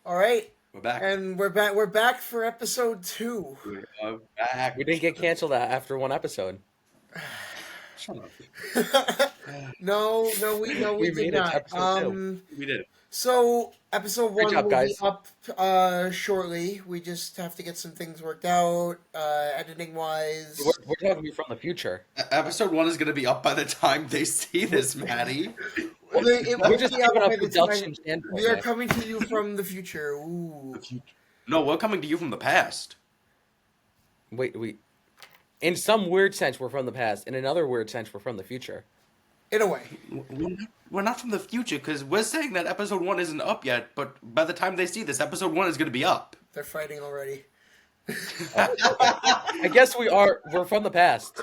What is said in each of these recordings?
All right, We're back. and we're back. We're back for episode 2. We are back. We didn't get canceled after one episode. Shut up. No, we We did made it to not. episode 2. We did it. So episode Great 1 job, will be guys. up shortly. We just have to get some things worked out, editing wise. We're talking to you from the future. Episode 1 is going to be up by the time they see this, Maddie. Well, it We're won't just be up giving a by the production time. standpoint. We are Nick. coming to you from the future. Ooh. No, we're coming to you from the past. Wait. In some weird sense, we're from the past. In another weird sense, we're from the future. In a way. We're not from the future because we're saying that episode 1 isn't up yet, but by the time they see this, episode 1 is going to be up. They're fighting already. I guess we're from the past.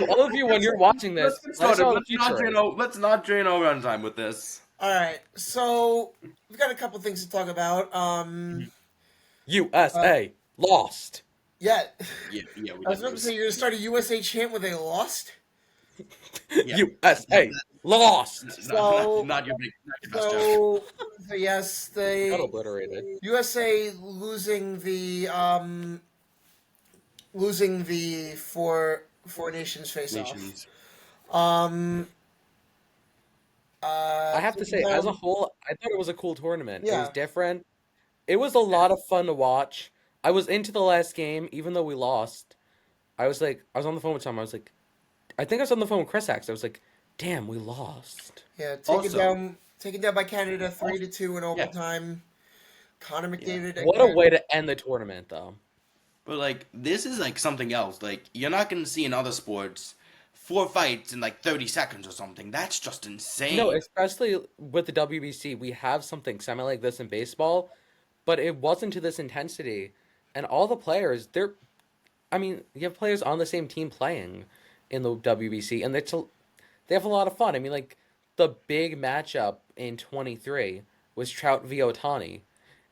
All of you, when you're watching this, Let's future. let's not drain our runtime with this. Alright, so we've got a couple things to talk about. USA lost. Yeah. Yeah, we I was about to say, you're going to start a USA chant where they lost? Yeah. USA lost. Not your best joke. So yes, they Got obliterated. USA losing the Four Nations Faceoff. Nations. I have to say, as a whole, I thought it was a cool tournament. It Yeah. was different. It was a lot of fun to watch. I was into the last game, even though we lost. I was on the phone with Tom. I think I was on the phone with Chris Axe. I was like, damn, we lost. Yeah, Also- taken down by Canada 3-2 in overtime. Connor McDavid. What a again. way to end the tournament, though. But like this is like something else. Like you're not gonna see in other sports 4 fights in like 30 seconds or something. That's just insane. No, especially with the WBC, we have something semi like this in baseball, but it wasn't to this intensity. And all the players, you have players on the same team playing in the WBC, and they have a lot of fun. I mean, like, the big matchup in 23 was Trout v. Ohtani.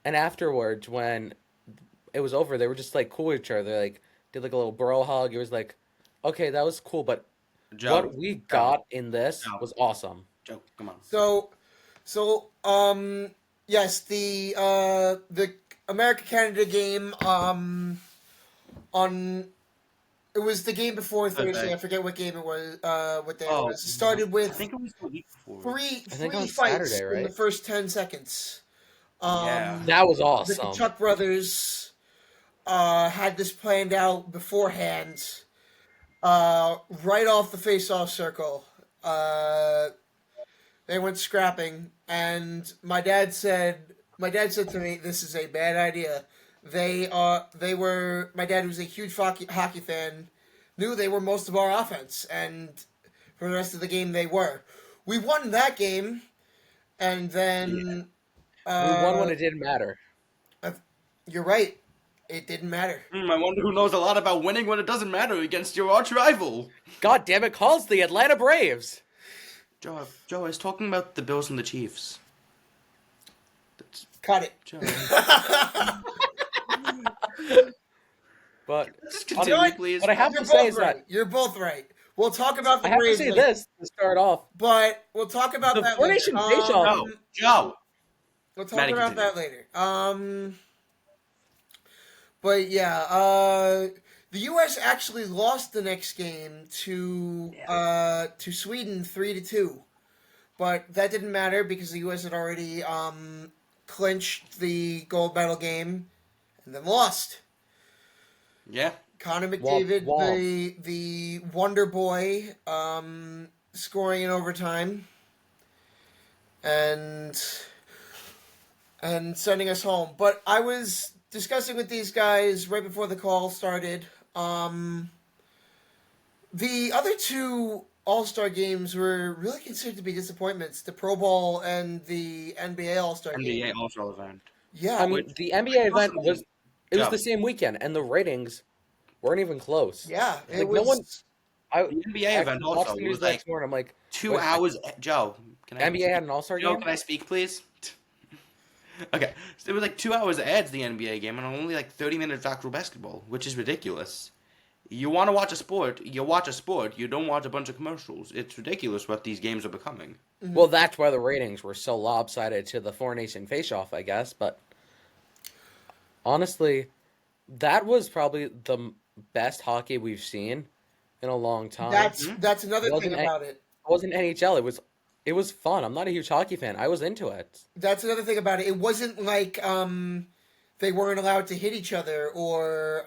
And afterwards, when it was over, they were just, like, cool with each other. They, like, did, like, a little bro hug. It was like, okay, that was cool, but Joe, what we got in this Joe. was awesome. Joe, come on. Yes, the America Canada game on it was the game before Thursday. Okay. I forget what game it was. What day it Oh, was. It started I with think it was the week before. three think three on fights Saturday, in the right? first 10 seconds. Yeah. That was The awesome. Kachuk brothers had this planned out beforehand. Right off the face-off circle, they went scrapping, and my dad said to me, "This is a bad idea." My dad, who's a huge hockey fan, knew they were most of our offense, and for the rest of the game, they were. We won that game, and then We won when it didn't matter. you're right. It didn't matter. I wonder who knows a lot about winning when it doesn't matter against your arch rival. God damn it, calls the Atlanta Braves. Joe, I was talking about the Bills and the Chiefs. Cut it. Joe. But Just You know continue, what? please. What I have You're to say both is right. that You're both right. We'll talk about the I have to Braves say later, this to start off. but we'll talk about The that Four later. Nations Faceoff- No, Joe. We'll talk Maddie, about continue. that later. But yeah, the U.S. actually lost the next game to Sweden 3-2, but that didn't matter because the U.S. had already clinched the gold medal game and then lost. Yeah. Connor McDavid, Womp. the Wonder Boy, scoring in overtime, and sending us home. But I was discussing with these guys right before the call started. The other two All-Star games were really considered to be disappointments: the Pro Bowl and the NBA All-Star game. NBA All-Star event. Yeah, I mean, the NBA event was Yeah. the same weekend, and the ratings weren't even close. yeah, it Like, was. no one. I The NBA event watched also the news was the like next morning. I'm like, 2 Wait. hours. Joe, can I NBA had an All-Star Joe, game. can I speak, please? Okay, so it was like 2 hours ads the NBA game and only like 30 minutes of actual basketball, which is ridiculous. You want to watch a sport, you watch a sport. You don't watch a bunch of commercials. It's ridiculous what these games are becoming. Well, that's why the ratings were so lopsided to the Four Nation Faceoff, I guess. But honestly, that was probably the best hockey we've seen in a long time. That's It another thing wasn't N- about it. it wasn't NHL. It was fun. I'm not a huge hockey fan. I was into it. That's another thing about it. It wasn't like they weren't allowed to hit each other or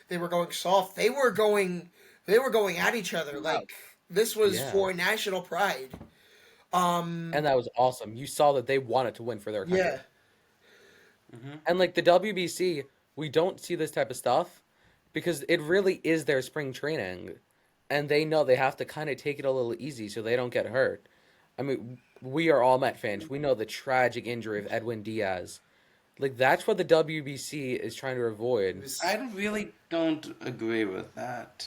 they were going soft. They were going at each other. Like this was Yeah. for national pride. And that was awesome. You saw that they wanted to win for their country. Yeah. And like the WBC, we don't see this type of stuff because it really is their spring training. And they know they have to kind of take it a little easy so they don't get hurt. I mean, we are all Met fans. We know the tragic injury of Edwin Diaz. Like that's what the WBC is trying to avoid. I really don't agree with that.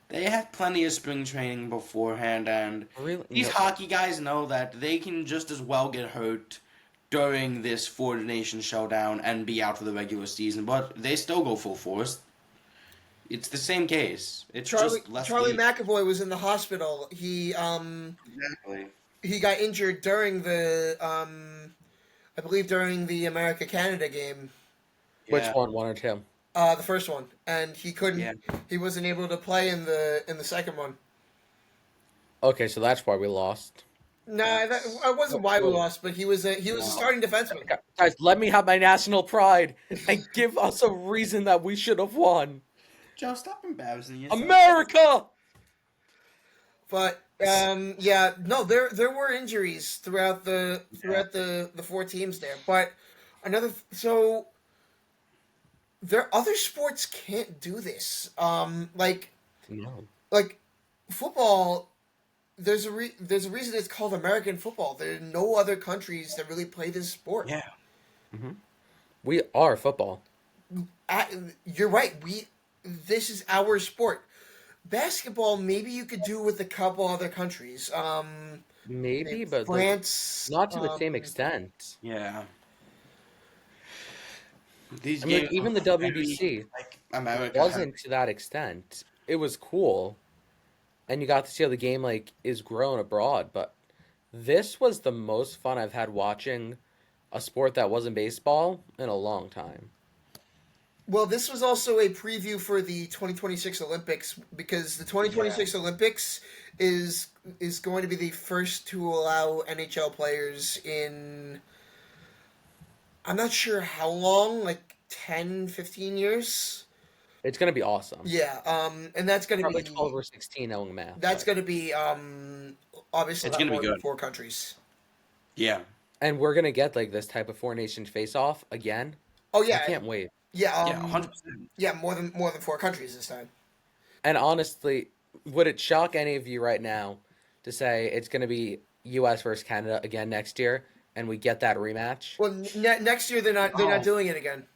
They have plenty of spring training beforehand, and Really? these No. hockey guys know that they can just as well get hurt during this Four Nations showdown and be out for the regular season, but they still go full force. It's the same case. It's just less Charlie games. McAvoy was in the hospital. Exactly. He got injured during the I believe during the America Canada game. Which Yeah. one or two? The first one, and he couldn't. Yeah. He wasn't able to play in the second one. Okay, so that's why we lost. Nah, that wasn't why we lost, but he was a starting defenseman. Guys, let me have my national pride and give us a reason that we should have won. Joe, stop embarrassing yourself. America! But yeah, no, there were injuries throughout the four teams there. But so there other sports can't do this. Like No. football. There's a reason it's called American football. There are no other countries that really play this sport. Yeah. We are football. You're right. This is our sport. Basketball, maybe you could do with a couple other countries. Maybe, but like, France, not to the same extent. Yeah. These I mean, games even the are very, WBC like America wasn't to that extent. It was cool, and you got to see how the game like is grown abroad. But this was the most fun I've had watching a sport that wasn't baseball in a long time. Well, this was also a preview for the 2026 Olympics because the 2026 Olympics is going to be the first to allow NHL players in. I'm not sure how long, like 10, 15 years. It's gonna be awesome. Yeah, and that's going to Probably be 12 or 16 knowing math. that's but- going to be obviously It's not gonna be more than good. 4 countries. Yeah. And we're gonna get like this type of Four Nations face-off again. Oh I yeah, can't wait. yeah, Yeah, 100%. yeah, more than 4 countries this time. And honestly, would it shock any of you right now to say it's gonna be U.S. versus Canada again next year, and we get that rematch? Well, next year they're not Oh. doing it again.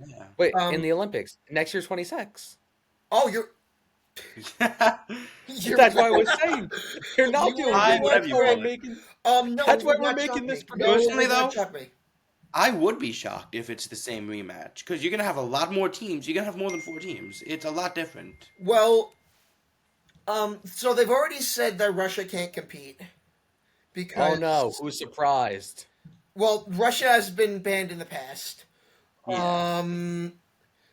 Yeah. Wait, um, in the Olympics next year's 26. Oh, you're That's why I was saying you're not doing I it. would That's have why you I'm would. making. no, That's it why would we're not making shock this me. No, it Personally, would not though, shock me. I would be shocked if it's the same rematch because you're gonna have a lot more teams. You're gonna have more than 4 teams. It's a lot different. Well, so they've already said that Russia can't compete because Oh no, who's surprised? well, Russia has been banned in the past. Yeah.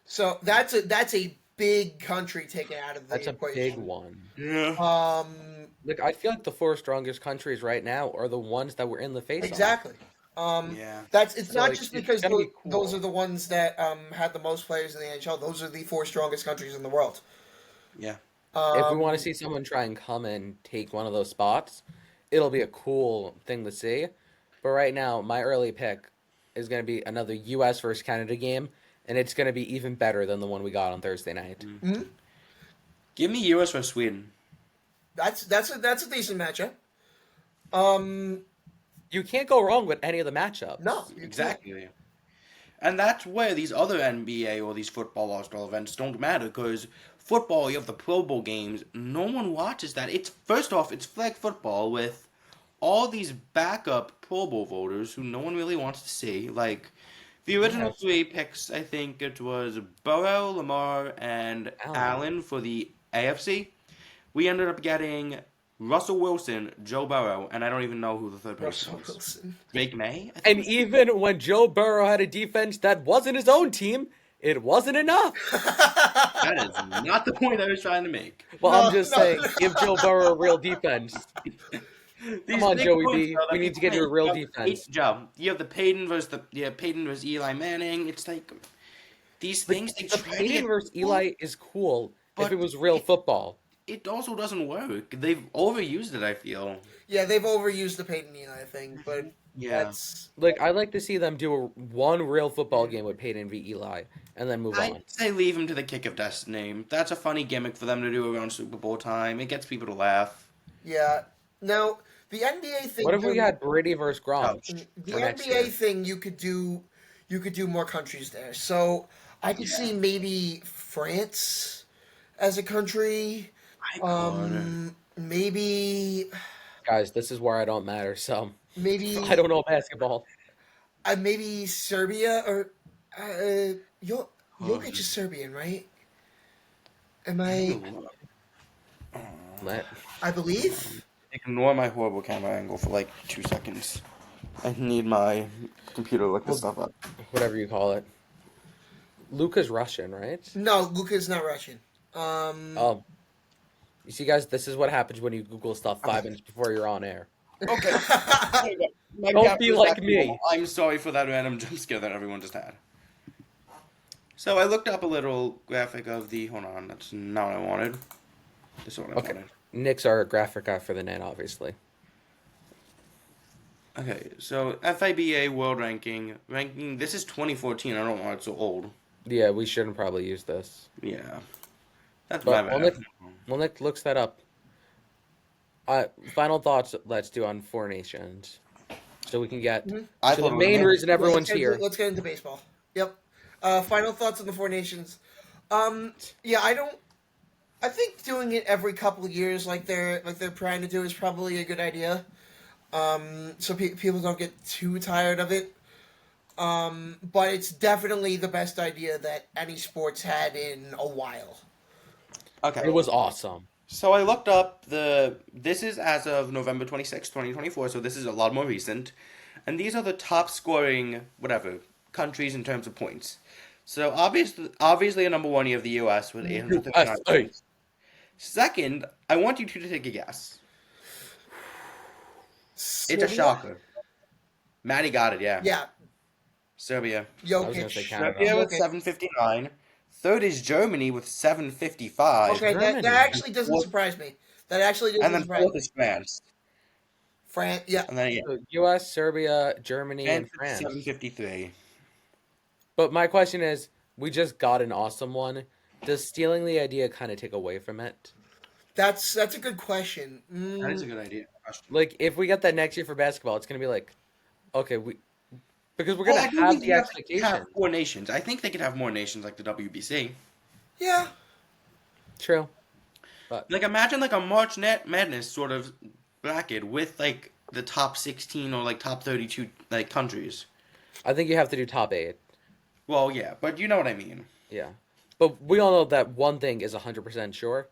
So that's a big country taken out of the That's a equation. big one. Yeah. Look, I feel like the 4 strongest countries right now are the ones that were in the face-off. Exactly. Yeah. It's So, not like, just it's because gonna be those cool. are the ones that had the most players in the NHL. Those are the 4 strongest countries in the world. Yeah. If we want to see someone try and come and take one of those spots, it'll be a cool thing to see. But right now, my early pick is going to be another U.S. versus Canada game, and it's going to be even better than the one we got on Thursday night. Give me US or Sweden. That's a decent matchup. You can't go wrong with any of the matchups. No, you can't. Exactly. And that's where these other NBA or these football all-star events don't matter because football, you have the Pro Bowl games. No one watches that. It's first off, it's flag football with all these backup Pro Bowl voters who no one really wants to see. Like, The original Yes. 3 picks, I think it was Burrow, Lamar, and Allen. Allen for the AFC. We ended up getting Russell Wilson, Joe Burrow, and I don't even know who the third person Russell was. Wilson. Drake May? I think And it was- even when Joe Burrow had a defense that wasn't his own team, it wasn't enough. That is not the point I was trying to make. Well, No, I'm just no, saying, no. give Joe Burrow a real defense. These on, big Joey points, B. though, that We need to people get you a make. real You have defense. Joe, you have the Peyton versus Eli Manning. It's like these things they The try to Peyton get versus cool, Eli is cool if but it was real football. it also doesn't work. They've overused it, I feel. Yeah, they've overused the Peyton Eli thing, but Yeah. that's Like, I'd like to see them do one real football game with Peyton v. Eli and then move I on. say leave him to the kick of destiny. That's a funny gimmick for them to do around Super Bowl time. It gets people to laugh. yeah. Now the NBA thing. What if we can- had Brady versus Gronk the for next NBA year? thing? You could do more countries there. So I could see maybe France as a country. Maybe Guys, this is where I don't matter, so maybe I don't know basketball. maybe Serbia or Jokic is Serbian, right? Am I? Let- I believe. Ignore my horrible camera angle for like 2 seconds. I need my computer to look this stuff up. Whatever you call it. Luka's Russian, right? No, Luka's not Russian. Oh. You see, guys, this is what happens when you Google stuff 5 minutes before you're on air. Okay. My Don't camera be is like back to me. normal. I'm sorry for that random jump scare that everyone just had. So I looked up a little graphic of the. Hold on, that's not what I wanted. This is what I Okay. wanted. Nick's our graphic guy for the net, obviously. Okay, so FIBA World Ranking. This is 2014. I don't want it so old. Yeah, we shouldn't probably use this. Yeah. That's But my while bad. Nick looks that up, final thoughts let's do on Four Nations. So we can get I to thought the we were main gonna- reason everyone's let's here. Let's get into baseball. Yep. Final thoughts on the Four Nations. Yeah, I think doing it every couple of years, like they're trying to do, is probably a good idea. So people don't get too tired of it. But it's definitely the best idea that any sports had in a while. Okay. It was awesome. So I looked up this is as of November 26, 2024, so this is a lot more recent. And these are the top scoring, countries in terms of points. So obviously a number one, you have the US with 839 USA. points. Second, I want you two to take a guess. It's a Serbia? shocker. Maddie got it, yeah. Yeah, Serbia. I was gonna say Jokic. Canada. Serbia with Okay. 759. Third is Germany with 755. Okay, Germany. that actually doesn't Fourth- surprise me. That actually And doesn't then surprise fourth me. is France. France, yeah. And then So US, Serbia, Germany, and France. 753. But my question is, we just got an awesome one. Does stealing the idea kind of take away from it? That's a good question. That is a good idea. Like, if we get that next year for basketball, it's gonna be like, okay, because we're Well, gonna I don't have think the they have expectation. 4 nations. I think they could have more nations like the WBC. Yeah. True. Like imagine like a March Madness sort of bracket with like the top 16 or like top 32 like countries. I think you have to do top 8. Well, yeah, but you know what I mean. Yeah. But we all know that one thing is 100% sure.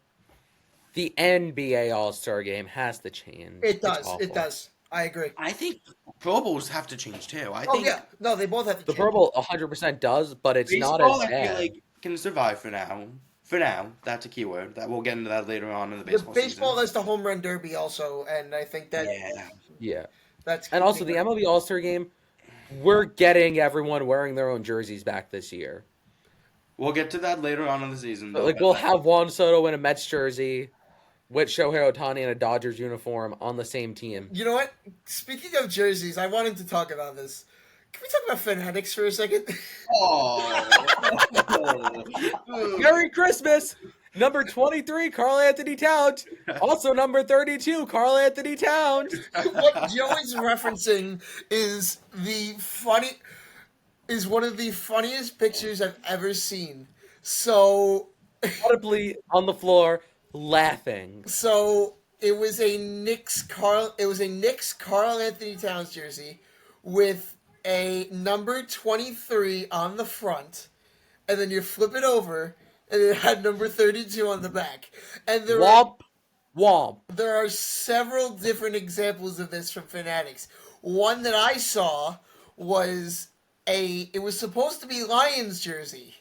The NBA All-Star game has to change. It It's does. awful. It does. I agree. I think Pro Bowls have to change too. I Oh think yeah. No, they both have to The change. Pro Bowl 100% does, but it's not baseball as I feel bad. like can survive for now. For now, that's a keyword. That we'll get into that later on in the The baseball baseball season. has the home run derby also, and I think that Yeah. Yeah. that's And also the MLB All-Star game, we're getting everyone wearing their own jerseys back this year. We'll get to that later on in the season. But, though. like, we'll have Juan Soto in a Mets jersey with Shohei Ohtani in a Dodgers uniform on the same team. You know what? Speaking of jerseys, I wanted to talk about this. Can we talk about fanatics for a second? Oh. Merry Christmas! Number 23, Carl Anthony Towns. Also number 32, Carl Anthony Towns. What Joe is referencing is one of the funniest pictures I've ever seen. So Audibly on the floor, laughing. it was a Knicks Carl Anthony Towns jersey with a number 23 on the front, and then you flip it over, and it had number 32 on the back. And Womp, womp. there are several different examples of this from Fanatics. One that I saw was it was supposed to be Lions jersey.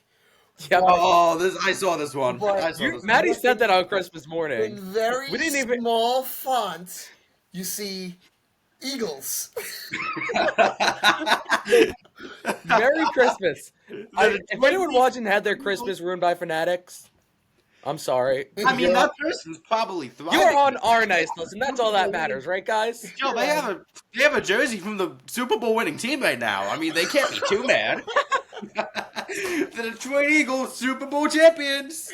Yep. Oh, I saw this one. But I saw this Maddie one. said that on Christmas morning. In very We didn't even. small font, you see Eagles. Merry Christmas. If anyone watching had their Christmas ruined by Fanatics, I'm sorry. I mean, that person's probably thriving. You're on our nice list, and that's all that matters, right, guys? Joe, they have a jersey from the Super Bowl winning team right now. I mean, they can't be too mad. The Detroit Eagles, Super Bowl champions.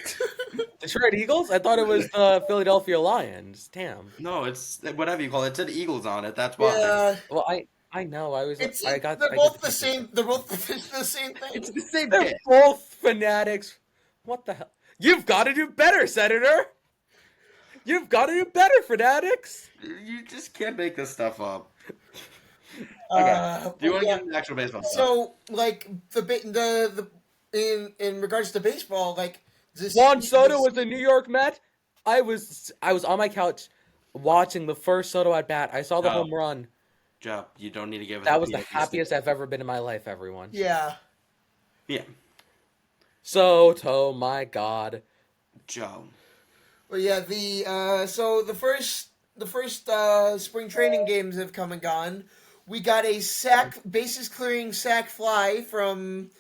Detroit Eagles? I thought it was the Philadelphia Lions. Damn. No, it's whatever you call it. It said Eagles on it. That's why. Yeah, Well, I know. they're both the same. They're both the same thing. It's the same They're thing. both Fanatics. What the hell? You've got to do better, Senator. You've got to do better, Fanatics. You just can't make this stuff up. Okay. Do you want to get into the actual baseball stuff? So, like in regards to baseball, like Juan Soto was a New York Met. I was on my couch watching the first Soto at bat. I saw the home run. Joe, you don't need to give us. That was the happiest I've ever been in my life, everyone. Yeah. Yeah, Soto, my God. Joe. Well, yeah. So the first spring training games have come and gone. We got a bases clearing sac fly from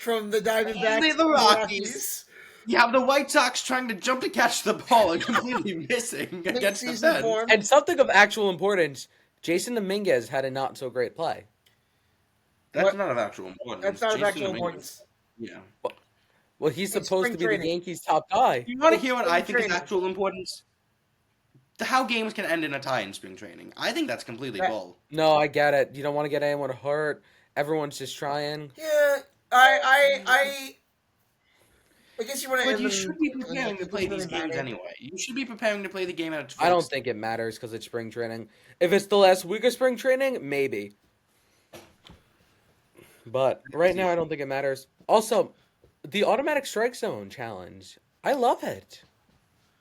the Diamondbacks. The Rockies. You have the White Sox trying to jump to catch the ball and completely missing against the Mid-season fence. form. And something of actual importance, Jason Dominguez had a not so great play. That's not of actual importance. That's not of Jason actual Dominguez. importance. Yeah. Well, he's It's supposed spring to be training. the Yankees' top guy. You want to hear what I think is training. actual importance? How games can end in a tie in spring training. I think that's completely Right. bull. No, I get it. You don't want to get anyone hurt. Everyone's just trying. Yeah, I guess you want to. But you should be preparing to play these games anyway. You should be preparing to play the game at its I don't fullest. think it matters because it's spring training. If it's the last week of spring training, maybe. But right now, I don't think it matters. Also, the automatic strike zone challenge. I love it.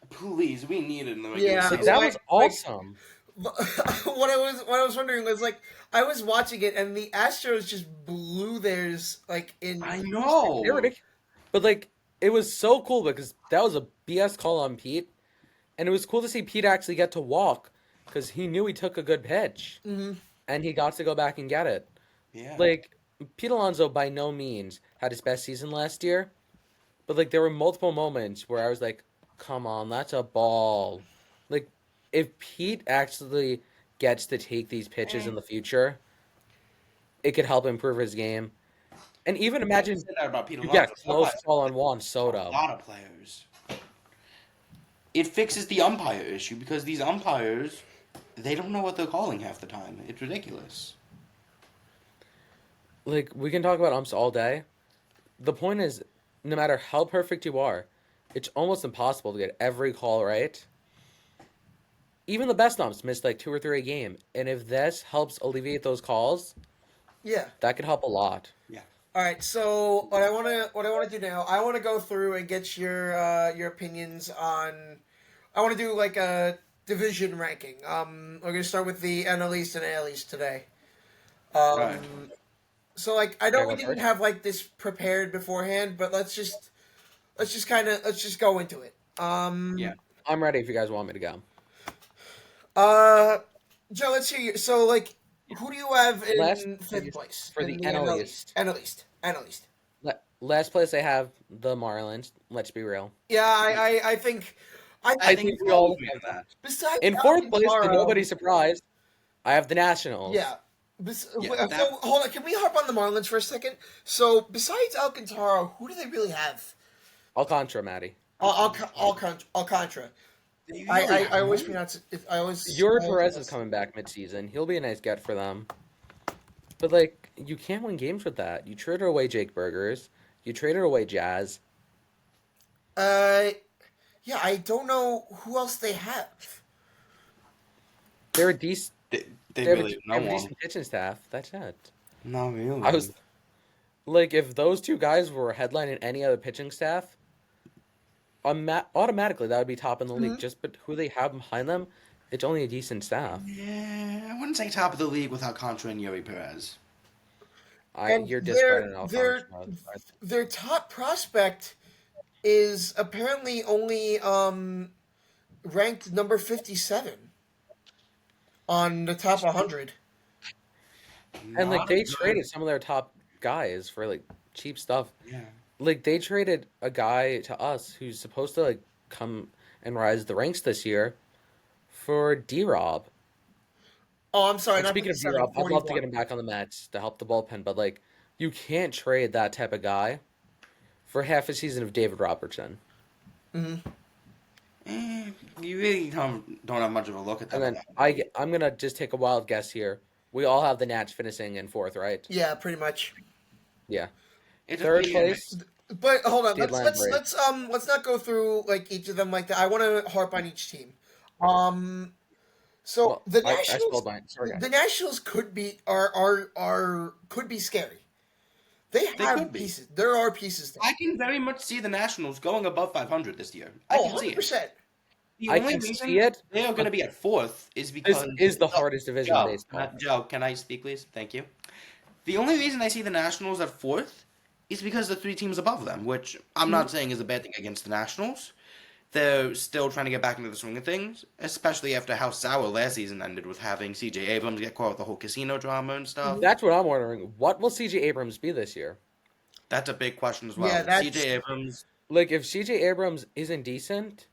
Please, we need it in the Yeah, regular Like, season. that like- was awesome. what I was wondering was like I was watching it and the Astros just blew theirs like in. I know. They're ridiculous. But like, it was so cool because that was a BS call on Pete, and it was cool to see Pete actually get to walk because he knew he took a good pitch, and he got to go back and get it. Yeah. Like, Pete Alonso by no means had his best season last year, but like there were multiple moments where I was like, "Come on, that's a ball." Like, if Pete actually gets to take these pitches in the future, it could help improve his game. And even imagine said that about Peter you get a Alonso. close Sometimes call on Juan a Soto. lot of players. It fixes the umpire issue because these umpires, they don't know what they're calling half the time. It's ridiculous. Like, we can talk about umps all day. The point is, no matter how perfect you are, it's almost impossible to get every call right. Even the best umps miss like 2 or 3 a game, and if this helps alleviate those calls, Yeah. that could help a lot. All right. So what I want to do now, I want to go through and get your opinions on. I want to do like a division ranking. We're gonna start with the NL East and AL East today. Right. So like I know Okay, we go didn't first. have like this prepared beforehand, but let's just go into it. Yeah. I'm ready if you guys want me to go. Joe, let's hear you. So like, who do you have in Last fifth place place for in the NL East. NL East. NL East. Last place I have the Marlins. Let's be real. Yeah, I think. I think we all have that. Besides in fourth place, to Alcantara- nobody's surprise, I have the Nationals. Yeah. Yeah, that- So, hold on, can we harp on the Marlins for a second? So, besides Alcantara, who do they really have? Alcantara, Maddie. Alcantara. They I really always don't. pronounce it. I always. Yuri I always Perez pronounce is it. coming back midseason. He'll be a nice get for them. But, like, you can't win games with that. You traded away Jake Burgers. You traded away Jazz. Yeah, I don't know who else they have. They're a decent. They They have a really no they have a one. decent pitching staff. That's it. Not really. I was like, if those two guys were headlining any other pitching staff, automatically that would be top in the league. Mhm. Just but who they have behind them, it's only a decent staff. Yeah, I wouldn't say top of the league without Contra and Yuri Perez. And You're discrediting Alcantara. their top prospect is apparently only ranked number 57 on the top 100. And like Not a they good. traded some of their top guys for like cheap stuff. Yeah. Like they traded a guy to us who's supposed to like come and rise the ranks this year for D-Rob. Oh, I'm sorry, And not speaking of 57, D-Rob, I'd love to 41. get him back on the Mets to help the bullpen, but like you can't trade that type of guy for half a season of David Robertson. Hmm. You really don't have much of a look at And them. then I'm gonna just take a wild guess here. We all have the Nats finishing in fourth, right? Yeah, pretty much. Yeah. It's just Third being place, But hold on, the Atlanta Braves. let's not go through like each of them like that. I want to harp on each team. Um, so Well, I spelled mine. Sorry, The guys. Nationals could be are could be scary. They They could have be. pieces. There are pieces there. I can very much see the Nationals going above 500 this year. I Oh, can see it. 100%. The I only can see reason it, they are going but to be at fourth is this because is the hardest division in baseball. Joe, can I speak, please? Thank you. The only reason I see the Nationals at fourth is because the three teams above them, which I'm Mhm. not saying is a bad thing against the Nationals. They're still trying to get back into the swing of things, especially after how sour last season ended with having C.J. Abrams get caught with the whole casino drama and stuff. Mhm. That's what I'm wondering. What will CJ Abrams be this year? That's a big question as Yeah, well. that's C.J. Abrams, Like, if CJ Abrams isn't decent,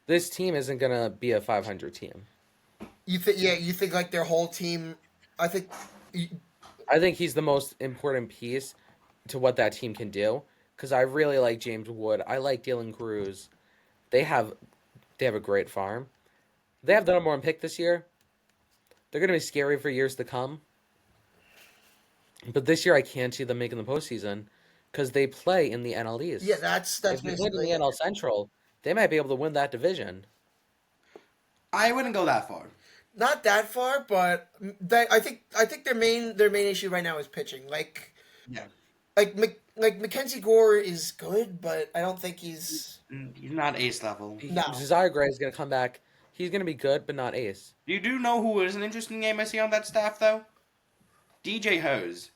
this team isn't gonna be a 500 team. you think. Yeah, you think like their whole team. I think. I think he's the most important piece to what that team can do. Because I really like James Wood. I like Dylan Cruz. They have they have a great farm. They have the number one pick this year. They're gonna be scary for years to come. But this year I can't see them making the postseason because they play in the NL Yeah, East. that's If they played in the basically it. NL Central, they might be able to win that division. I wouldn't go that far. Not that far, but I think their main issue right now is pitching. Yeah. Like Mackenzie Gore is good, but I don't think he's He's not ace level. no. Josiah Gray is gonna come back. He's gonna be good, but not ace. You do know who is an interesting name I see on that staff, though? DJ Hose.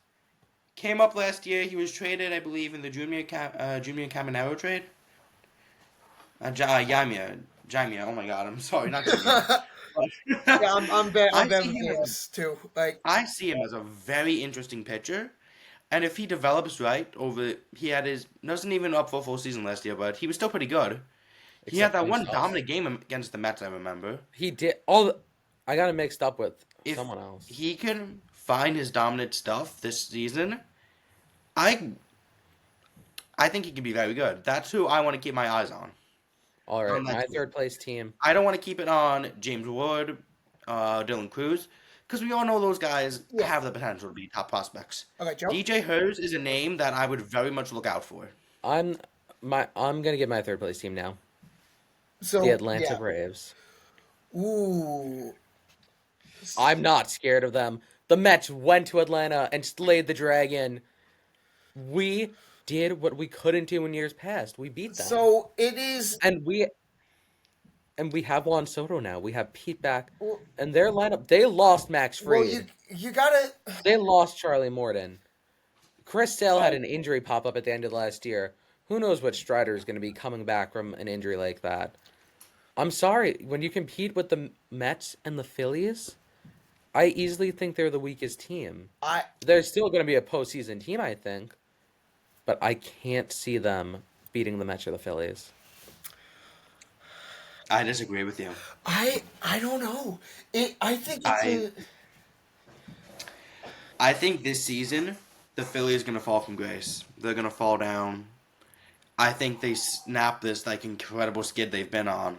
Came up last year. He was traded, I believe, in the Junior Caminero trade. Jaimia. Oh my god, I'm sorry, not Jaimia. Yeah, I'm bad. I I'm bad see with him as names too. Like, I see him as a very interesting pitcher. And if he develops right he had his wasn't even up for a full season last year, but he was still pretty good. He had Except that when one he's dominant game against the Mets, I remember. He did all. I got him mixed up with If someone else. he can find his dominant stuff this season, I I think he can be very good. That's who I want to keep my eyes on. All right, On that my team. third place team. I don't want to keep it on James Wood, Dylan Cruz, because we all know those guys yeah. have the potential to be top prospects. Okay, Joe. DJ Hurst is a name that I would very much look out for. I'm gonna get my third place team now. So The Atlanta yeah. Braves. Ooh. I'm not scared of them. The Mets went to Atlanta and slayed the dragon. We did what we couldn't do in years past. We beat them. So it is. And we have Juan Soto now. We have Pete back. Well, And their lineup, they lost Max well, Fried. you gotta. They lost Charlie Morton. Chris Sale had an injury pop up at the end of last year. Who knows what Strider is going to be coming back from an injury like that. I'm sorry, when you compete with the Mets and the Phillies, I easily think they're the weakest team. They're still going to be a postseason team, I think, but I can't see them beating the Mets or the Phillies. I disagree with you. I don't know. I think it's I I think this season the Phillies are gonna fall from grace. They're gonna fall down. I think they snap this like incredible skid they've been on.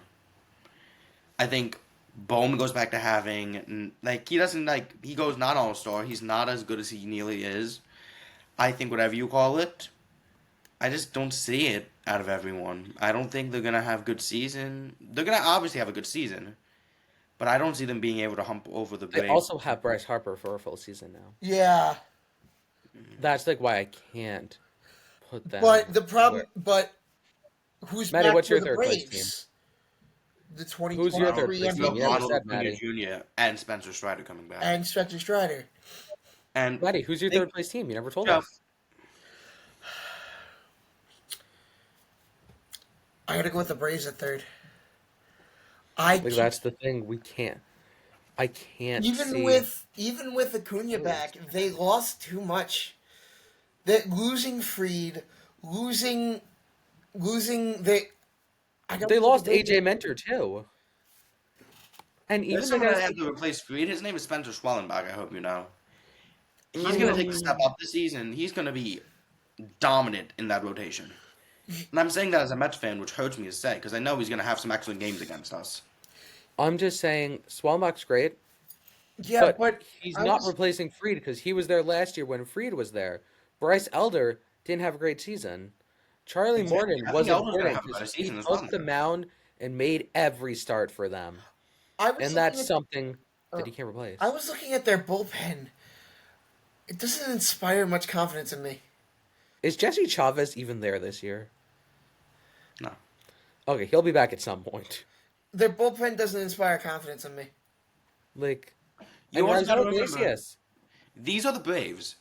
I think Bowman goes back to having he doesn't he goes not all star. He's not as good as he nearly is. I think whatever you call it, I just don't see it out of everyone. I don't think they're gonna have good season. They're gonna obviously have a good season, but I don't see them being able to hump over the They Braves. also have Bryce Harper for a full season now. yeah. That's like why I can't put them. But the problem, where- but who's Matty, back what's for your the third place team? Braves? The Who's your third 2023 place You team? have You never MVP Ronald said Acuna Matty. Jr. and Spencer Strider coming back. and Spencer Strider. And Matty, who's your they, third place team? You never told Jeff, us. I gotta go with the Braves at third. I Like that's the thing. I can't see. even with Acuna Braves. back, they lost too much. That losing Freed, losing they. I gotta They go with lost the Braves. AJ Mentor too. And there's even the someone that guys have to replace Freed. His name is Spencer Schwellenbach, I hope you know. He's I going to know. take a step up this season. He's going to be dominant in that rotation. And I'm saying that as a Mets fan, which hurts me to say, because I know he's going to have some excellent games against us. I'm just saying Swalmach's great, Yeah, but he's I not was- replacing Freed because he was there last year when Freed was there. Bryce Elder didn't have a great season. Charlie Exactly. Morton I was think Elder's gonna important have a better because he season as well. took the mound and made every start for them. I was And looking that's at, something uh, that he can't replace. I was looking at their bullpen. It doesn't inspire much confidence in me. Is Jesse Chavez even there this year? No. Okay, he'll be back at some point. Their bullpen doesn't inspire confidence in me. Like, You and also gotta Raisel remember, Iglesias. these are the Braves.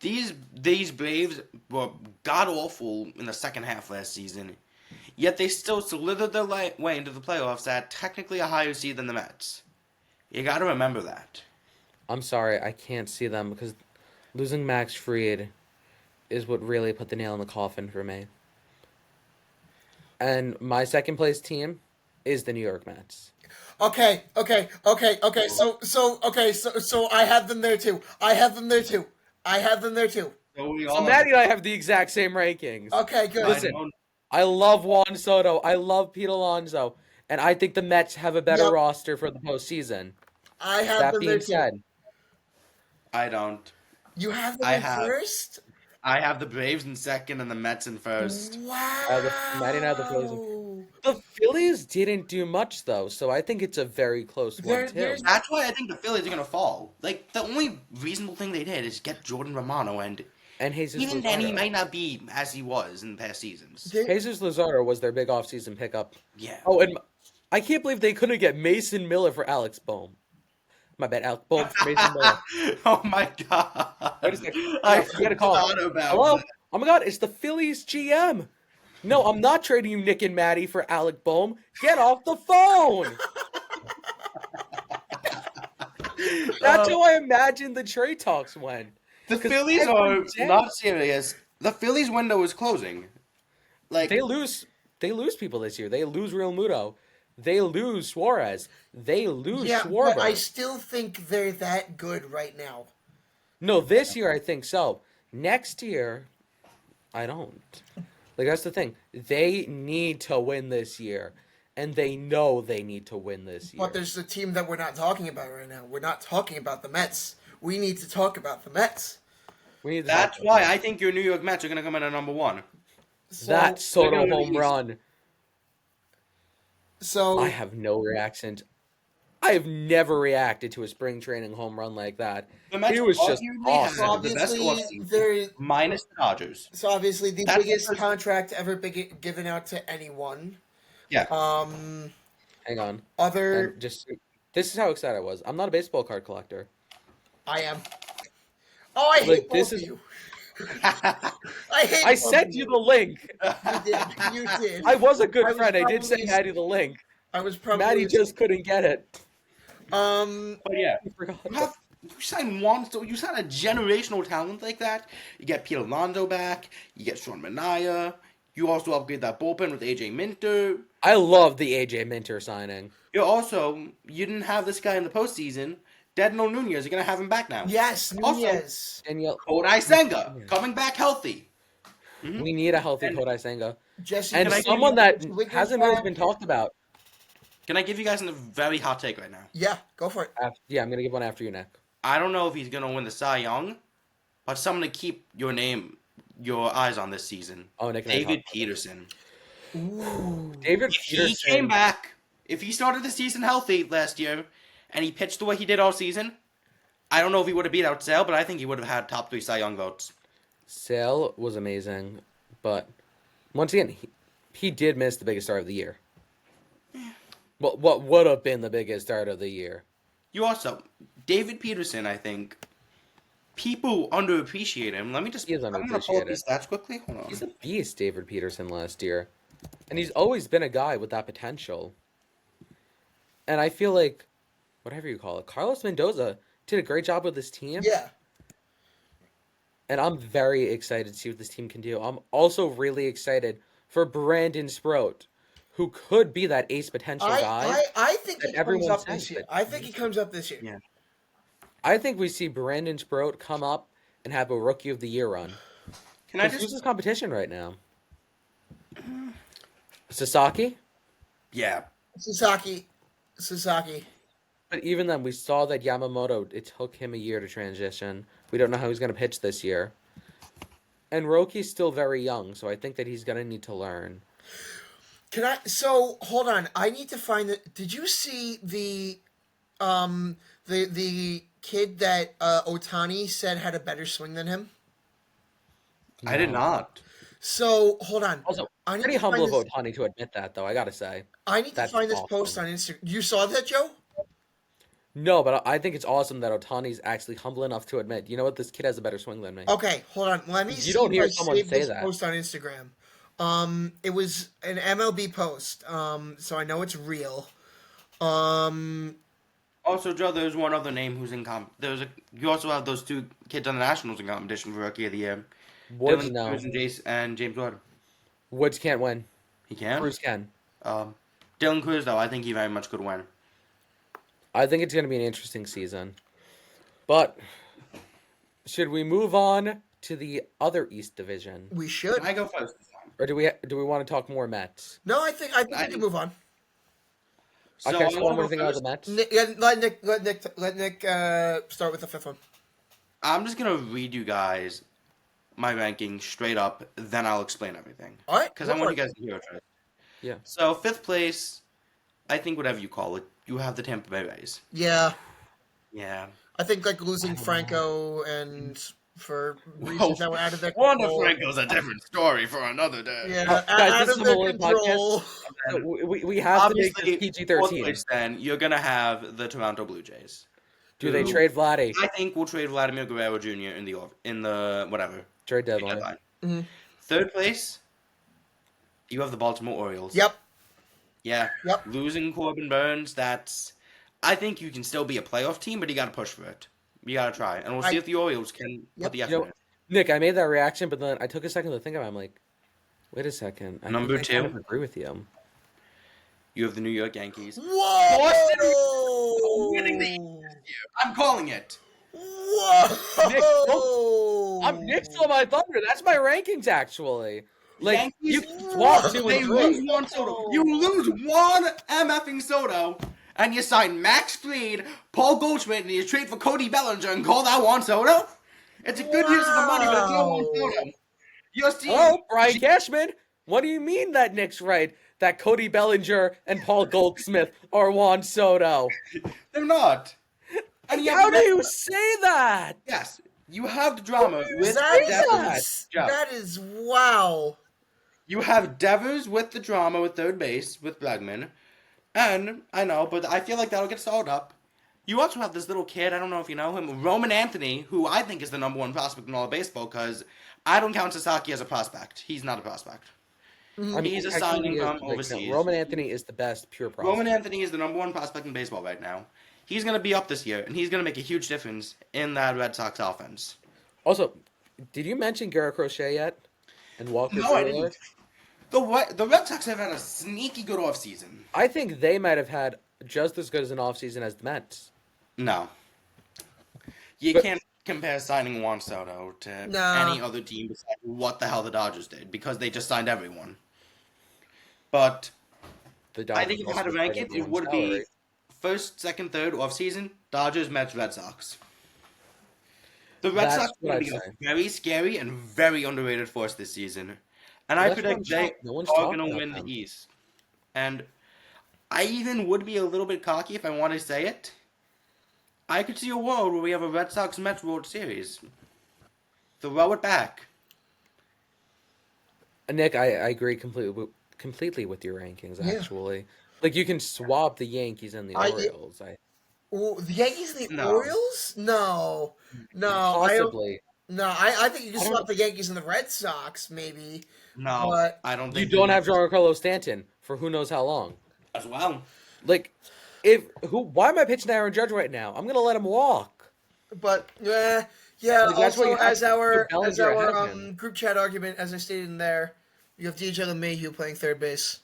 These Braves were god awful in the second half last season, yet they still slithered their way into the playoffs at technically a higher seed than the Mets. You got to remember that. I'm sorry, I can't see them because losing Max Fried is what really put the nail in the coffin for me. And my second place team is the New York Mets. Okay. So I have them there too. I have them there too. So we So all Maddie and I have the exact same rankings. Okay, good. Listen, don't- I love Juan Soto. I love Pete Alonso. And I think the Mets have a better Yep. roster for the postseason. I have That them there being too. said, I don't. You have them I in have- first? I have the Braves in second and the Mets in first. Wow. Maddie and I have the Phillies the Phillies didn't do much, though, so I think it's a very close one, too. There's- That's why I think the Phillies are gonna fall. Like the only reasonable thing they did is get Jordan Romano, and And Jesus even then he Luzardo. might not be as he was in past seasons. Jesus Luzardo was their big offseason pickup. Yeah. Oh, and I can't believe they couldn't get Mason Miller for Alex Bohm. My bad, Alex Bohm for Mason Miller. Oh my god. Wait a second. I You gotta call him. forgot about Hello? that. Oh my god, it's the Phillies GM. No, I'm not trading you Nick and Maddie for Alec Bohm. Get off the phone. That's how I imagined the trade talks went. The 'Cause Phillies every are day- not serious. The Phillies window is closing. Like They lose people this year. They lose Real Muto. They lose Suarez. They lose Yeah, Schwarber. but I still think they're that good right now. No, this year I think so. Next year, I don't. Like that's the thing. They need to win this year, and they know they need to win this year. But there's a team that we're not talking about right now. We're not talking about the Mets. We need to talk about the Mets. We need to that's talk why about I think your New York Mets are gonna come in at number one. So, that Soto They're gonna home be- run. So I have no reaction. I have never reacted to a spring training home run like that. The Mets It was just arguably awesome. have the best obviously offseason, they're minus the Dodgers. so obviously the That's biggest the first- contract ever given out to anyone. Yeah. Hang on. Other And just this is how excited I was. I'm not a baseball card collector. I am. Oh, I hate Like, both this of is- you. I hate. I both sent of you the link. You did. You did. I was a good I was friend. I did send probably- Maddie the link. I was probably. Maddie just couldn't get it. But yeah, I forgot. you sign one, so you sign a generational talent like that. You get Pete Alonso back. You get Sean Manaea. You also upgrade that bullpen with AJ Minter. I love the AJ Minter signing. You didn't have this guy in the postseason. Dedno Nunez, you're gonna have him back now. Yes, Also- Nunez. Danielle, Kodai Senga coming back healthy. we need a healthy And- Kodai Senga. Jesse, And Can I give someone you- that Wiggins hasn't really back? been talked about. Can I give you guys a very hot take right now? Yeah, go for it. Yeah, I'm going to give one after you, Nick. I don't know if he's gonna win the Cy Young, but someone to keep your eyes on this season. Oh, Nick and I David talked. Peterson. David If he Peterson. came back, if he started the season healthy last year, and he pitched the way he did all season, I don't know if he would have beat out Sale, but I think he would have had top 3 Cy Young votes. Sale was amazing, but once again, he did miss the biggest start of the year. What would have been the biggest start of the year? You also, David Peterson, I think, people underappreciate him. Let me just, He is I'm going to pull up underappreciated. these stats quickly. Hold He's on. a beast, David Peterson, last year. And he's always been a guy with that potential. And I feel like, whatever you call it, Carlos Mendoza did a great job with this team. Yeah. And I'm very excited to see what this team can do. I'm also really excited for Brandon Sproat, who could be that ace potential guy. I think that he comes everyone up says this year. that I think he comes up this year. Yeah. I think we see Brandon Sproat come up and have a Rookie of the Year run. Can I Who's just, his competition right now? Sasaki? yeah. Sasaki. But even then, we saw that Yamamoto, it took him a year to transition. We don't know how he's going to pitch this year. And Roki's still very young, so I think that he's going to need to learn. So hold on. I need to find the. Did you see the kid that Otani said had a better swing than him? I did No. not. So hold on. Also, I need pretty to find humble of this. Otani to admit that, though, I got to say. I need to That's find this post awesome. on Instagram. You saw that, Joe? No, but I think it's awesome that Otani's actually humble enough to admit, you know what, this kid has a better swing than me. Okay, hold on. Let me You see don't if hear I someone saved say this that. post on Instagram. It was an MLB post. So I know it's real. Also, Joe, there's one other name who's in you also have those 2 kids on the Nationals in competition for Rookie of the Year. Woods, Dylan no. Cruz and James Wood. Woods can't win. He can? Cruz can. Dylan Cruz, though, I think he very much could win. I think it's going to be an interesting season. But should we move on to the other East Division, We should. Can I go first this time? or do we want to talk more Mets? No, I think we can move on. Okay, I'm so gonna one more go thing about first. the Mets. Nick, let Nick start with the fifth one. I'm just going to read you guys my ranking straight up, then I'll explain everything. All right, Because go I want for you it. guys to hear it first. Yeah. So, 5th place, I think whatever you call it, you have the Tampa Bay Rays. Yeah, Yeah. I think like losing I don't know. Franco and for Whoa. reasons that were out of their Wanda control. Franco's a different story for another day. Yeah, Guys, out this of is a their Malloy control. So we have to make this Obviously, fourth PG-13. place then, you're going to have the Toronto Blue Jays. Do they who trade Vladdy? I think we'll trade Vladimir Guerrero Jr. in the whatever Trade deadline. Mhm. 3rd place, you have the Baltimore Orioles. Yep. Yeah. Yep. Losing Corbin Burns, I think you can still be a playoff team, but you got to push for it. You got to try. And we'll see if the Orioles can put the effort You know, in. Nick, I made that reaction, but then I took a second to think about it. I'm like, wait a second. I Number think I kind 2. of agree with you. You have the New York Yankees. Whoa! Winning the East this year. I'm calling it. Whoa! Nick stole my thunder. That's my rankings, actually. Like, Yankees, you can swap 2 They and lose 3. Juan Soto. You lose Juan MFing Soto, and you sign Max Fried, Paul Goldschmidt, and you trade for Cody Bellinger and call that Juan Soto? It's a good use of the money, but it's no Juan Soto. You're seeing... Hello, Brian Cashman. What do you mean that Nick's right? That Cody Bellinger and Paul Goldsmith are Juan Soto? They're not. And you How have do you say that? Yes, you have the drama with That is wow. You have Devers with the drama with third base with Bregman, and I know, but I feel like that'll get solved up. You also have this little kid, I don't know if you know him, Roman Anthony, who I think is the number 1 prospect in all of baseball, because I don't count Sasaki as a prospect. He's not a prospect. I mean, He's a actually, signing he is, from like, no, overseas. Roman Anthony is the best pure prospect. Roman Anthony is the number 1 prospect in baseball right now. He's going to be up this year, and he's going to make a huge difference in that Red Sox offense. Also, did you mention Garrett Crochet yet? And Walker No, I Buehler? didn't. The Red Sox have had a sneaky good offseason. I think they might have had just as good as an offseason as the Mets. No. You can't compare signing Juan Soto to any other team besides what the hell the Dodgers did, because they just signed everyone. But I think if you had to rank it, it would be first, second, third offseason, Dodgers, Mets, Red Sox. The Red Sox are going to be a very scary and very underrated force this season. And I predict they are going to win the East. And I even would be a little bit cocky if I want to say it. I could see a world where we have a Red Sox Mets World Series. Throw it back. Nick, I agree completely with your rankings. Yeah. Actually, like you can swap the Yankees and the I Orioles. I Well, the Yankees and the No. Orioles? No, no, I don't. possibly. No, I think you can I don't. swap the Yankees and the Red Sox, maybe. No, But I don't You think don't have Giancarlo Stanton for who knows how long. as well. Like, if who? Why am I pitching to Aaron Judge right now? I'm gonna let him walk. yeah, yeah. Like that's what Also, you have as to do with our Bellinger ahead of him. group chat argument, as I stated in there, you have DJ LeMahieu playing third base.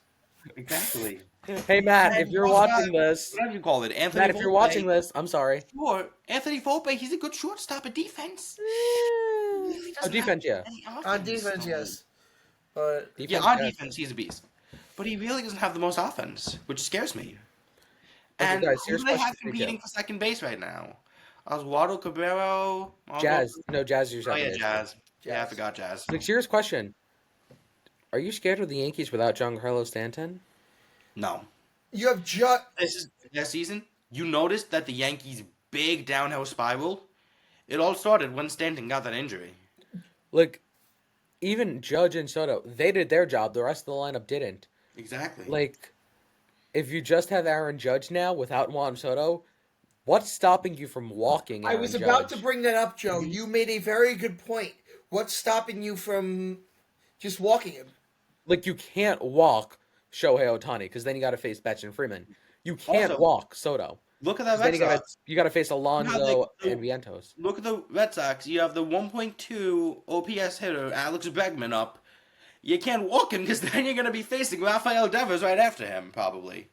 Exactly. Hey Matt, if you're watching this, Whatever you call it, Anthony Matt, if you're Volpe. watching this, I'm sorry. Sure, Anthony Volpe, he's a good shortstop at defense. He Oh, doesn't defense, have yeah. any On offense, defense, so- yes, but Yeah, Defense, on yeah. defense, he's a beast. But he really doesn't have the most offense, which scares me. Okay, And guys, who here's do they question have for you. competing for second base right now? Oswaldo Cabrera. Jazz, no, Jazz, you're Oh second yeah, base. Jazz. Yeah, I Jazz. forgot Jazz. Like, serious question: are you scared of the Yankees without Giancarlo Stanton? No. you have just This is their season. You noticed that the Yankees' big downhill spiral. It all started when Stanton got that injury. Like, even Judge and Soto, they did their job. The rest of the lineup didn't. Exactly. Like, if you just have Aaron Judge now without Juan Soto, what's stopping you from walking I Aaron was about Judge? to bring that up, Joe. You made a very good point. What's stopping you from just walking him? Like, you can't walk Shohei Ohtani because then you got to face Betch and Freeman. You can't Also, walk Soto. Look at that 'Cause then Red you Sox. gotta face Alonso like, and Vientos. Look at the Red Sox. You have the 1.2 OPS hitter Alex Bregman up. You can't walk him because then you're going to be facing Rafael Devers right after him, probably.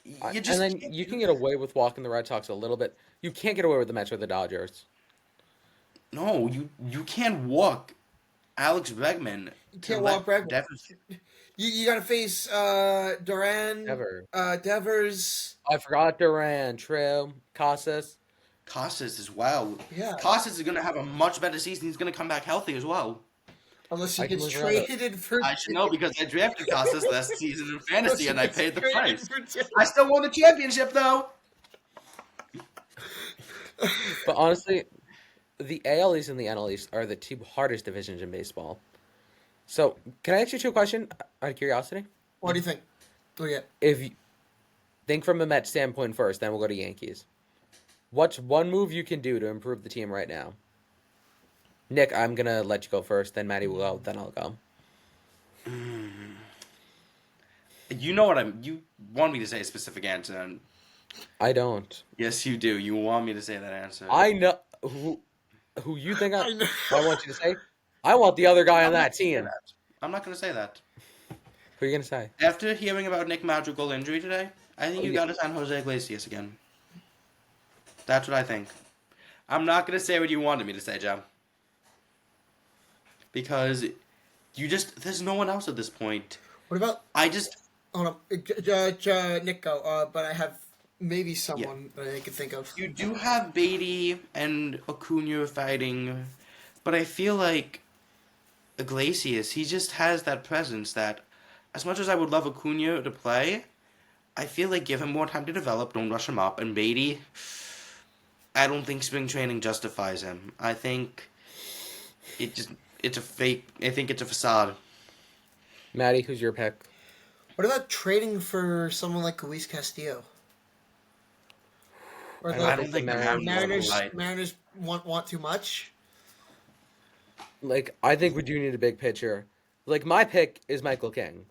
You just And then can't you do can that. get away with walking the Red Sox a little bit. You can't get away with the Mets or the Dodgers. No, you can't walk Alex Bregman. You can't walk Bregman. Devers. You got to face Duran, Ever. Devers. I forgot Duran, Trill, Casas. Casas as well. Yeah. Casas is going to have a much better season. He's going to come back healthy as well. Unless he I can gets live around it. traded for. I should know because I drafted Casas last season in Unless fantasy he and I gets paid the traded price. for Judge. I still won the championship though. But honestly, the AL East and the NL East are the two hardest divisions in baseball. So, can I ask you two questions out of curiosity? What do you think? Oh yeah. If you think from a Mets standpoint first, then we'll go to Yankees. What's one move you can do to improve the team right now? Nick, I'm gonna let you go first. Then Maddie will go. Then I'll go. You know what you want me to say a specific answer, and I don't. yes, you do. You want me to say that answer. I know who you think I know. I want you to say. I want the other guy on I'm not that gonna say team. that. I'm not going to say that. Who are you gonna say? After hearing about Nick Madrigal's injury today, I think you yeah. got to sign Jose Iglesias again. That's what I think. I'm not going to say what you wanted me to say, Joe. Because there's no one else at this point. What about? I just, Hold on, Nick go. But I have maybe someone that I could think of. you do have Beatty and Acuna fighting, but I feel like Iglesias, he just has that presence that, as much as I would love Acuna to play, I feel like give him more time to develop, don't rush him up. And Beatty, I don't think spring training justifies him. I think it's a fake. I think it's a facade. Maddie, who's your pick? What about trading for someone like Luis Castillo? Or I the I don't think the Mariners. right. Mariners want too much. Like, I think we do need a big pitcher. Like, my pick is Michael King.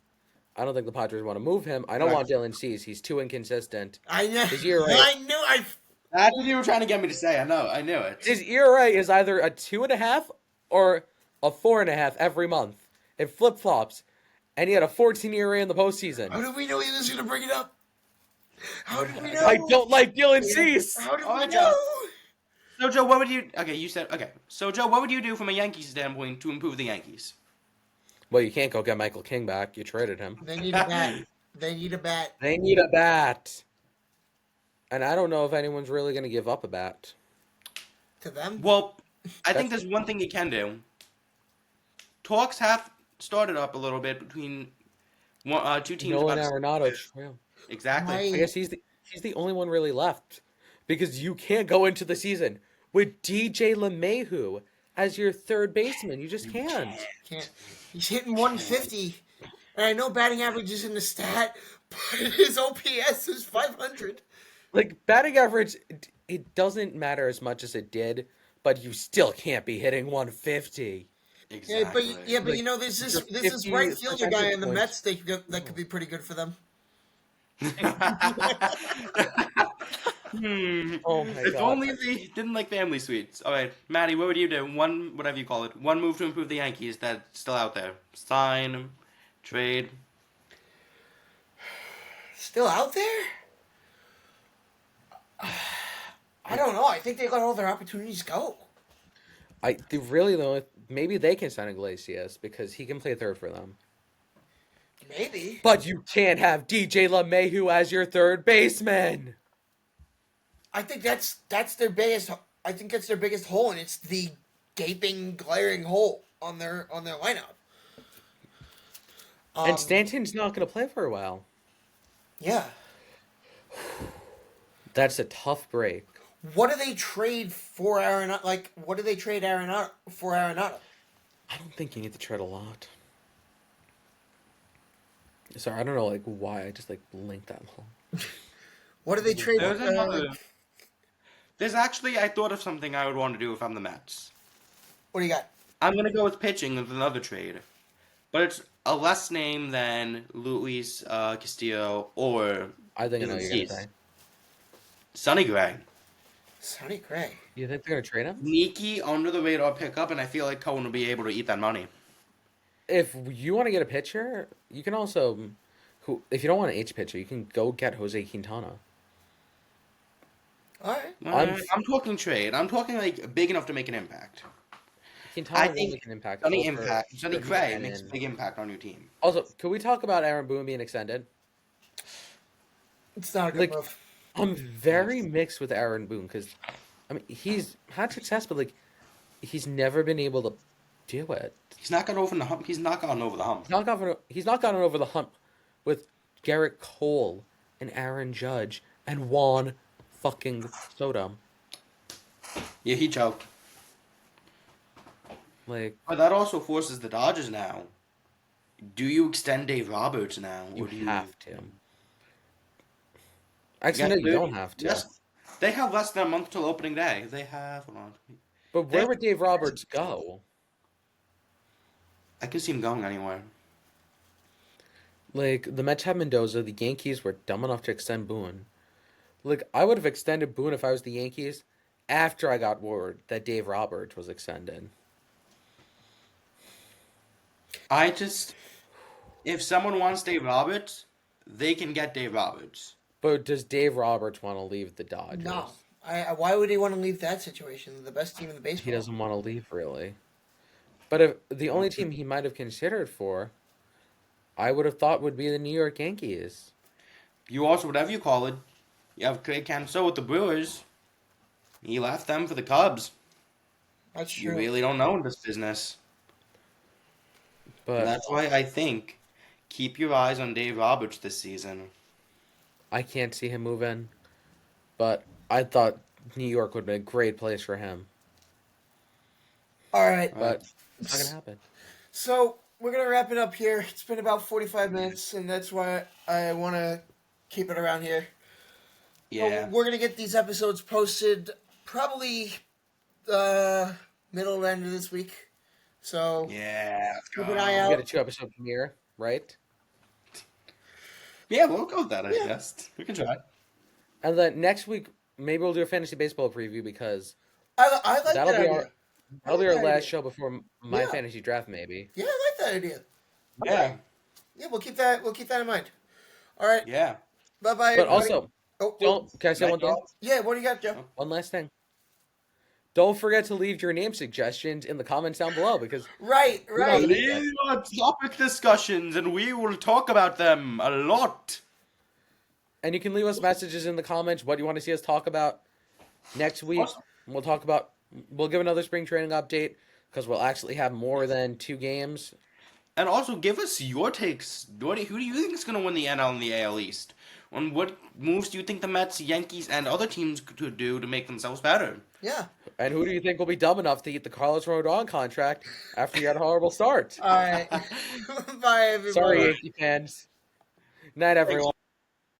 I don't think the Padres want to move him. I don't Right. want Dylan Cease. He's too inconsistent. I know. His ERA. I knew. That's what you were trying to get me to say. I knew it. His ERA is either a 2.5 or a 4.5 every month. It flip flops, and he had a 14 ERA in the postseason. How did we know he was going to bring it up? How did we know? I don't like Dylan Cease. How did Oh, we Joe. know? So Joe, what would you? Okay, you said okay. So Joe, what would you do from a Yankees standpoint to improve the Yankees? Well, you can't go get Michael King back. You traded him. They need a bat. They need a bat. They need a bat. And I don't know if anyone's really going to give up a bat. To them? Well, I think there's one thing you can do. Talks have started up a little bit between two teams. Nolan about- Arenado. True. Exactly. Right. I guess he's the only one really left. because you can't go into the season with DJ LeMahieu as your third baseman. You just can't. Can't. He's hitting 150, and I know batting average isn't a stat, but his OPS is 500. Like batting average, it doesn't matter as much as it did, but you still can't be hitting 150. Exactly. But you know, there's Your this right 50 fielder guy on the points. Mets that could be pretty good for them. Oh my If god. only they didn't like family suites. All right, Maddie, what would you do? One, whatever you call it, one move to improve the Yankees that's still out there. Sign, trade. Still out there? I don't know. I think they let all their opportunities go. They really though, maybe they can sign Iglesias because he can play third for them. Maybe. But you can't have DJ LeMahieu as your third baseman. I think that's their biggest. I think that's their biggest hole, and it's the gaping, glaring hole on their lineup. And Stanton's not going to play for a while. Yeah. That's a tough break. What do they trade for Aaron? Like, what do they trade for Arenado? I don't think you need to trade a lot. Sorry, I don't know like why I just like blinked that long. What do they trade? There's another. There's actually, I thought of something I would want to do if I'm the Mets. What do you got? I'm gonna go with pitching with another trade, but it's a less name than Luis Castillo or I think I know what you're going to Cease. say. Sonny Gray. Sonny Gray. You think they're going to trade him? Sneaky under the radar pickup, and I feel like Cohen will be able to eat that money. If you want to get a pitcher, you can also, if you don't want an H pitcher, you can go get Jose Quintana. All right. I'm talking trade. I'm talking like big enough to make an impact. Quintana I will think make an impact. Sonny for Gray him makes a and- big impact on your team. Also, could we talk about Aaron Boone being extended? It's not a good Like, move. I'm very mixed with Aaron Boone because, I mean, he's had success, but like, he's never been able to do it. He's not gone over the hump. He's not gone over the hump. He's not gotten over the hump with Garrett Cole and Aaron Judge and Juan fucking Soto. Yeah, he choked. Like, But that also forces the Dodgers now. Do you extend Dave Roberts now? you Or do have to. Actually, no, you don't have to. Yes, they have less than a month till opening day. They have. Hold on. But where would Dave Roberts go? I can see him going anywhere. Like, the Mets have Mendoza. The Yankees were dumb enough to extend Boone. Like, I would have extended Boone if I was the Yankees after I got word that Dave Roberts was extended. If someone wants Dave Roberts, they can get Dave Roberts. But does Dave Roberts want to leave the Dodgers? No. Why would he want to leave that situation? The best team in the baseball. He doesn't want to leave, really. But if the only team he might have considered for, I would have thought would be the New York Yankees. You also, whatever you call it, you have Craig Canso with the Brewers. He left them for the Cubs. That's true. You really don't know in this business. But And that's why I think keep your eyes on Dave Roberts this season. I can't see him move in. But I thought New York would be a great place for him. All right. But it's not going to happen. So we're gonna wrap it up here. It's been about 45 minutes, and that's why I want to keep it around here. Yeah. We're gonna get these episodes posted probably middle to end of this week. So Yeah. keep an eye We out. got a 2-episode premiere, right? Yeah, we'll go with that, I guess. We can try. And then next week, maybe we'll do a fantasy baseball preview because I like that'll that be idea. that'll be our that last idea. show before my Yeah. fantasy draft, maybe. Yeah, I like that idea. Yeah. Yeah, we'll keep that in mind. All right. Yeah. Bye bye. But also, oh, can I say one thing? yeah. What do you got, Joe? One last thing. Don't forget to leave your name suggestions in the comments down below because Right. These are topic discussions, and we will talk about them a lot. and you can leave us messages in the comments what you want to see us talk about next week. Awesome. We'll give another spring training update because we'll actually have more than 2 games. And also, give us your takes. Who do you think is going to win the NL and the AL East? on what moves do you think the Mets, Yankees, and other teams could do to make themselves better. Yeah. And who do you think will be dumb enough to eat the Carlos Rodon contract after he had a horrible start? All right. Bye, Sorry, everybody. Yankee fans. Night, Thanks, everyone.